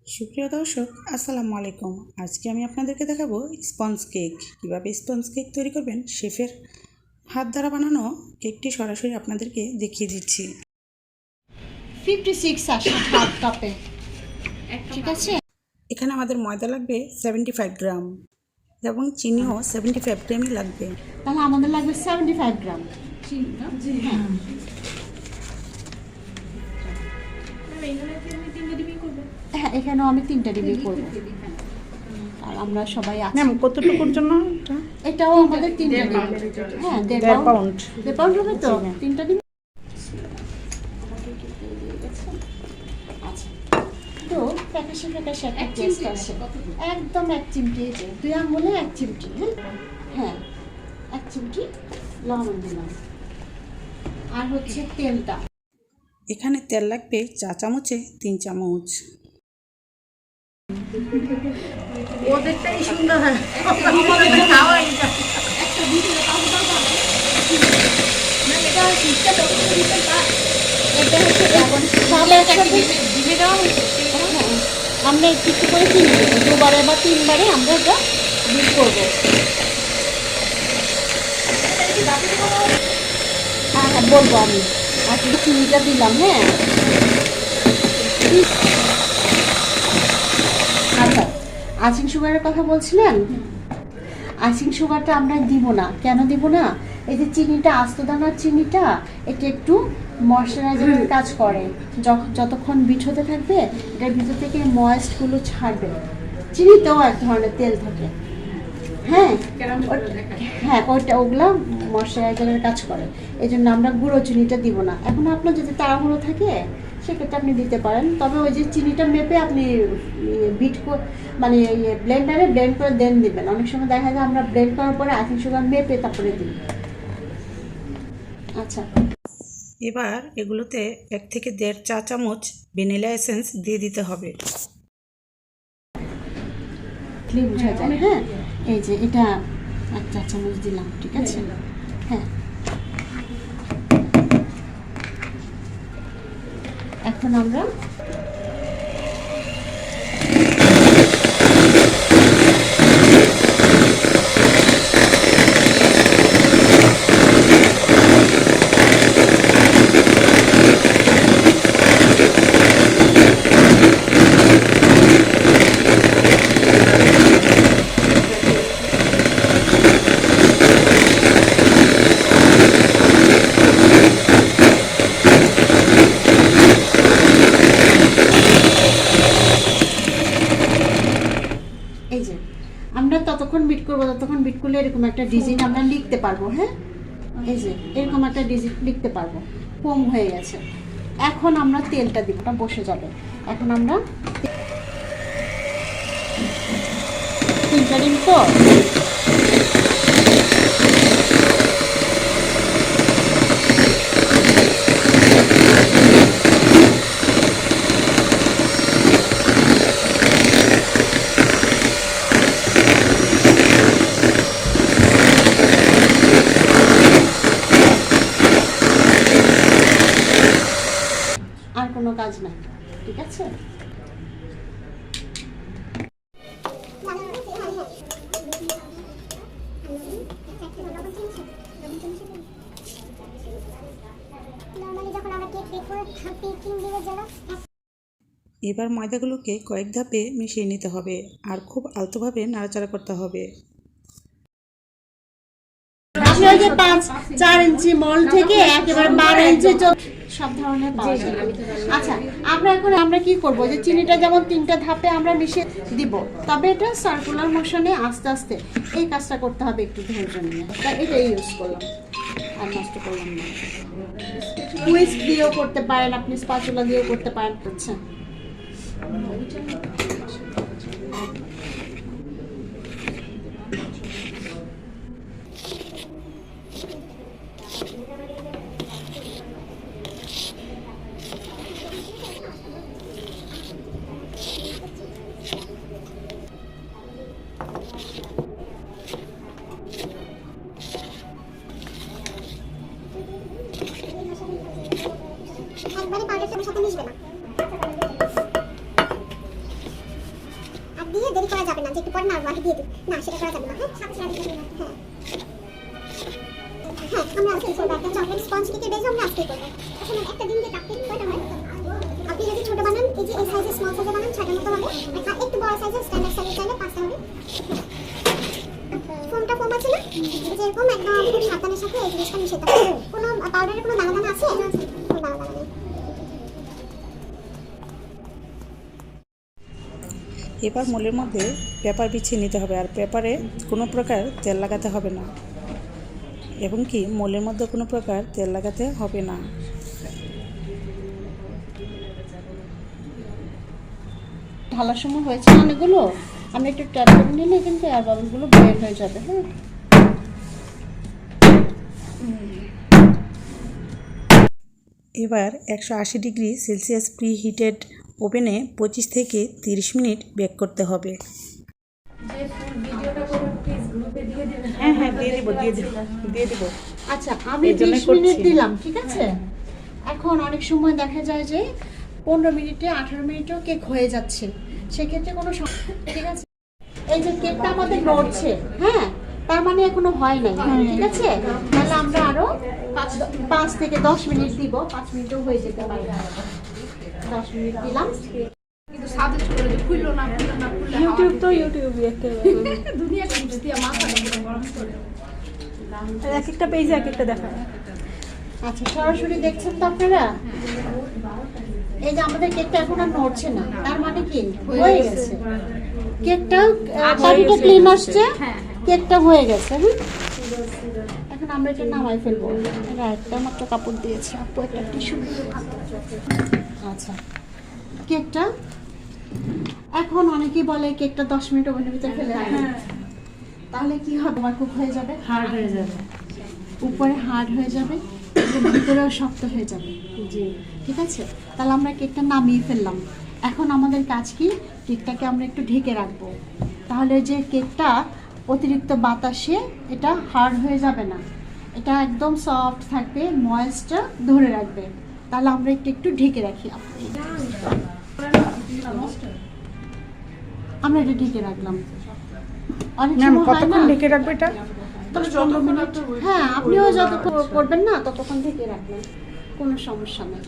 সুপ্রিয় দর্শক, আসসালামু আলাইকুম। আজকে আমি আপনাদেরকে দেখাবো স্পঞ্জ কেক। কীভাবে স্পঞ্জ কেক তৈরি করবেন শেফের হাত দ্বারা বানানো কেকটি সরাসরি আপনাদেরকে দেখিয়ে দিচ্ছি। 56 আসে হাফ কাপে, ঠিক আছে। এখানে আমাদের ময়দা লাগবে 75 গ্রাম এবং চিনিও 75 গ্রামই লাগবে। তাহলে আমাদের লাগবে 75 গ্রাম চিনি। হ্যাঁ, এখানেও আমি 3টা ডিবি করবো। আর আমরা সবাই আছি। কতটুকুর জন্য? এটাও আমাদের 3টা ডিবি। হ্যাঁ, 1.5 পাউন্ড। 1.5 পাউন্ড হবে তো 3টা ডিবি। তো ফ্যাকাশে একটা টেস্ট আসে, একদম 1 চিমটি, 2 আঙুলে 1 চিমটি। হ্যাঁ, 1 চিমটি লবণ দিলাম। আর হচ্ছে তেলটা, এখানে তেল লাগবে চা চামচে 3 চামচ। ওদেরটাই সুন্দর হয়। আমরা কিছু করে চিনি দেবো, 2বারে বা 3বারে আমরা এটা বিট করবো। হ্যাঁ হ্যাঁ, বলবো আমি। আসলে চিনিটা দিলাম। হ্যাঁ, আচ্ছা, আইসিং সুগারের কথা বলছিলেন। আইসিং সুগারটা আমরা দিব না। কেন দিব না? এই যে চিনিটা, আস্ত দানার চিনিটা, এটা একটু ময়শ্চারাইজারের কাজ করে। যতক্ষণ বিট হতে থাকবে, এটার ভিতর থেকে ময়েস্টগুলো ছাড়বে। চিনিতেও এক ধরনের তেল থাকে। হ্যাঁ হ্যাঁ, ওগুলো ময়শ্চারাইজারের কাজ করে। এই জন্য আমরা গুঁড়ো চিনিটা দিব না। এখন আপনার যদি তাড়াহুড়ো থাকে সেক্ষেত্রে আপনি দিতে পারেন। তবে ওই যে চিনিটা মেপে আপনি মানে ব্লেন্ডারে ব্লেন্ড করে দেন দিবেন। অনেক সময় দেখা যায় আমরা ব্লেন্ড করার পরে আইসিং সুগার মেপে তারপরে দিই। আচ্ছা, এবার এগুলোতে 1 থেকে 1.5 চা চামচ ভ্যানিলা এসেন্স দিয়ে দিতে হবে। বোঝা যায়। হ্যাঁ, এই যে এটা 1 চা চামচ দিলাম, ঠিক আছে। হ্যাঁ, এখন আমরা এই যে আমরা ততক্ষণ বিট করবো, ততক্ষণ বিট করলে এরকম একটা ডিজিট আমরা লিখতে পারবো। হ্যাঁ, এই যে এরকম একটা ডিজিট লিখতে পারবো। কম হয়ে গেছে। এখন আমরা তেলটা দিব, ওটা বসে যাবে। এখন আমরা 3টা ডিম তো আর কোনো কাজ নাই, ঠিক আছে। এবার ময়দাগুলোকে কয়েক ধাপে মিশিয়ে নিতে হবে আর খুব আলতোভাবে নাড়াচাড়া করতে হবে। 4 ইঞ্চি মল থেকে একেবারে 12 ইঞ্চি সব ধরনের পাওয়া যায়। আচ্ছা, আমরা কি করব, যে চিনিটা যেমন 3টা ধাপে আমরা মিশিয়ে দিব, তবে এটা সার্কুলার মোশনে আস্তে আস্তে এই কাজটা করতে হবে, একটু ধৈর্য নিয়ে। এটা ইউজ করলাম, আর নষ্ট করলাম না। হুইস্ক দিয়েও করতে পারেন আপনি, স্প্যাচুলা দিয়েও করতে পারেন। আচ্ছা, একবারে পাউডারটার সাথে মিশবে না। দিয়ে দেরি করা যাবে না, যে একটু পরে নাড়বো আগে দিয়ে দিই না, সেটা করা যাবে না। হ্যাঁ সাথে সাথে হ্যাঁ হ্যাঁ আমরা আজকে করবো একটা চকলেট স্পঞ্জ কেকের বেজ আমরা আজকে করবো। এখন একটা দিন যে কাপকেক কয়টা হয়, আপনি যদি ছোট বানান এই যে এই সাইজের স্মল সাইজে বানান 6টার মতো হবে, আর একটু বড় সাইজের স্ট্যান্ডার্ড সাইজে চাইলে 5টা হবে। ফোমটা ফোম আছে না, যেরকম একদম খুব সাবধানের সাথে এই জিনিসটা মিশাতে হবে। কোনো পাউডারের কোনো দানা দানা আছে? কোনো দানা দানা নেই। এবার মোলের মধ্যে পেপার বিছিয়ে নিতে হবে, আর পেপারে কোনো প্রকার তেল লাগাতে হবে না, এবং কি মোলের মধ্যে কোনো প্রকার তেল লাগাতে হবে না। ঢালার সময় হয়েছে অনেকগুলো, আমরা একটু ট্যাপ করে নিলে কিন্তু এয়ার বাবলগুলো বের হয়ে যাবে। হ্যাঁ এবার 180 ডিগ্রি সেলসিয়াস প্রি হিটেড ওভেনে 25 থেকে 30 মিনিট বেক করতে হবে। হ্যাঁ হ্যাঁ দিয়ে দিব। আচ্ছা আমি এই জন্যই 20 মিনিট করছি। দিলাম, ঠিক আছে। এখন অনেক সময় দেখা যায় যে 15 মিনিটে 18 মিনিটেও কেক হয়ে যাচ্ছে, সেক্ষেত্রে কোনো ঠিক আছে। এই যে কেকটা আমাদের নড়ছে, হ্যাঁ তার মানে এখনো হয় নাই, ঠিক আছে। তাহলে আমরা আরো 5 থেকে 10 মিনিট দিব, 5 মিনিটও হয়ে যেতে পারে। 10 মিনিট দিলাম। কিন্তু সাজেস্ট করে যে খুললো না ইউটিউব তো ইউটিউবই একেবারে দুনিয়া টিপস দিয়ে মাথা গরম করে এক একটা পেজে এক একটা দেখায়। আচ্ছা সরাসরি দেখছেন তো আপনারা, এই যে আমাদের কেকটা এখন আর নড়ছে না, তার মানে কি হয়ে গেছে কেকটা, কাঠিটা ক্লিন আসছে, কেকটা হয়ে গেছে। হ্যাঁ এখন আমরা এটা নামাই ফেলবো। এটা একটা মাত্র কাপড় দিয়েছি, আপু একটা টিস্যু। আচ্ছা কেকটা এখন অনেকেই বলে কেকটা 10 মিনিট ওভেনের ভিতরে ফেলে রাখেন, তাহলে কি হবে? আমার খুব হয়ে যাবে, হার্ড হয়ে যাবে, উপরে হার্ড হয়ে যাবে, ভিতরেও শক্ত হয়ে যাবে। জি ঠিক আছে, তাহলে আমরা কেকটা নামিয়ে ফেললাম। এখন আমাদের কাজ কি, কেকটাকে আমরা একটু ঢেকে রাখবো, তাহলে যে কেকটা অতিরিক্ত বাতাসে এটা হার্ড হয়ে যাবে না, এটা একদম সফট থাকবে, ময়েস্টটা ধরে রাখবে। তাহলে আমরা একটু ঢেকে রাখি। আমরা এটা ঢেকে রাখলাম। অনেক সময় হয় না, ঢেকে রাখবো এটা? তবে 15 মিনিট। হ্যাঁ আপনিও যতক্ষণ করবেন না ততক্ষণ ঢেকে রাখবেন, কোনো সমস্যা নেই।